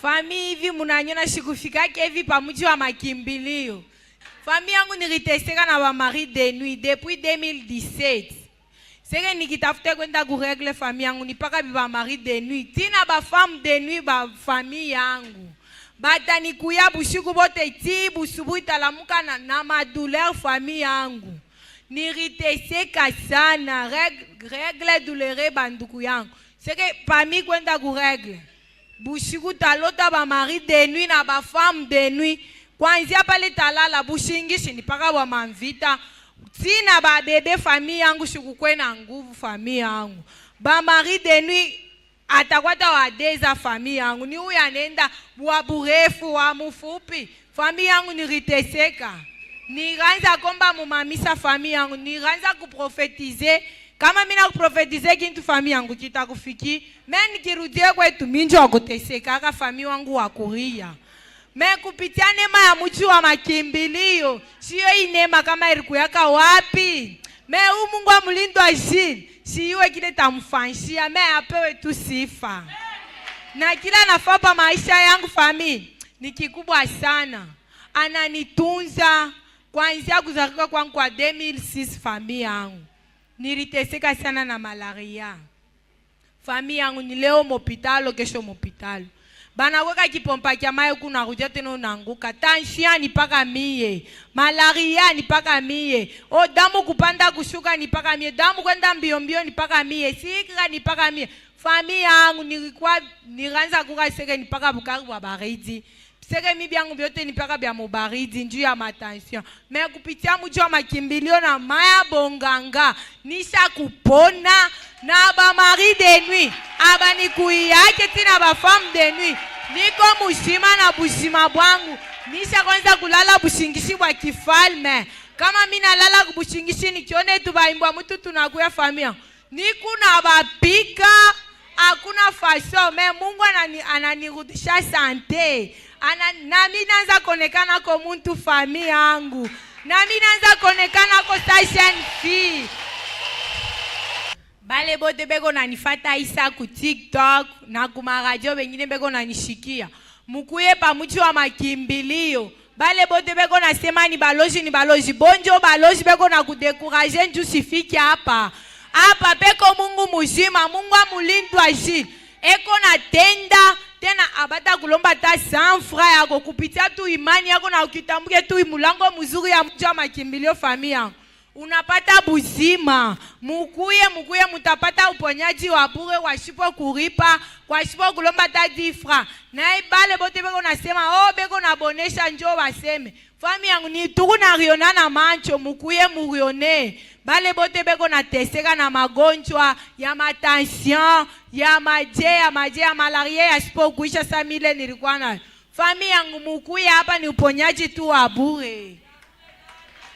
Fami hivi munanyona shikufika hivi pamuji wa makimbilio. Fami yangu niriteseka na wa mari de nuit depuis 2017. Sege nikitafute kwenda kuregle fami yangu nipaka biba mari de nuit. Tina ba femme de nuit ba fami yangu. Bata nikuya bushiku bote ti busubu italamuka na madouleur fami yangu. Niriteseka sana regle doulere banduku yangu. Sege pami kwenda kuregle. Bushiku talota ba mari de nuit na ba femme de nuit. Kwanzia pale talala bushingishi nipaka wa manvita. Tina ba bebe fami yangu shukukwe na nguvu fami yangu. Ba mari de nuit atakwata wa deza fami yangu. Ni uya nenda wa burefu wa mufupi. Fami yangu niriteseka. Niranza komba mumamisa fami yangu. Niranza kuprofetize. Kama mina kuprofetize kintu fami yangu kita kufiki. Meni kirudie kwetu minjo wa kuteseka. Kaka fami wangu wa kuria. Me kupitia nema ya mji wa makimbilio. Siyo inema kama ilikuyaka wapi. Me Mungu wa mlindo wa jini. Siyo kile tamfanshia. Me apewe tu sifa. Na kila nafapa maisha yangu fami. Ni kikubwa sana. Ananitunza. Kwanzia kuzarika kwangu kwa 2006 fami yangu. Niriteseka sana na malaria. Fami yangu ni leo mopitalo kesho mopitalo. Bana weka kipompa kia mayo kuna kuja teno nanguka. Tension ni paka miye. Malaria ni paka miye. O damu kupanda kushuka ni paka miye. Damu kwenda mbio mbio ni paka miye. Sikira ni paka miye. Fami yangu nilikuwa niranza kuka sege ni paka bukari wa baridi. Sege mi byangu byote ni paka bya mubaridi njuu ya matension. Me kupitia mji wa makimbilio na maya bonganga. Nisha kupona na ba mari de nuit. Aba ni kuiyake tina ba femme de nuit. Niko mushima na bushima bwangu. Nisha kwanza kulala bushingishi wa kifalme. Kama mina lala bushingishi nikione tubaimbwa mtu tunakuya famia. Niku na bapika. Hakuna faso. Me Mungu ananirudisha sante. Nami nanza konekana ko muntu fami yangu. Nami nanza konekana ko station fee. Bale bote beko nanifata isa ku TikTok na kuma radio bengine beko nanishikia. Mukuye pa mji wa makimbilio. Bale bote beko nasema ni baloji. Bonjo baloji beko na kudekuraje nju sifiki hapa. Hapa peko Mungu mzima, Mungu amulindwa jini. Eko na tenda tena abata kulomba ta 100 francs yako kupitia tu imani yako na ukitambuke tu mulango mzuri ya mji wa makimbilio famia. Unapata buzima. Mukuye mutapata uponyaji wa bure kwa shipo kuripa, kwa shipo kulomba ta 10 francs. Na ibale bote beko nasema oh beko na bonesha njoo waseme. Fami yangu ni tuku na riona na mancho mukuye murione. Bale bote beko na teseka na magonjwa ya matension, ya malaria ya shipo kuisha 100,000 nilikuwa nayo. Fami yangu mukuye hapa ni uponyaji tu wa bure.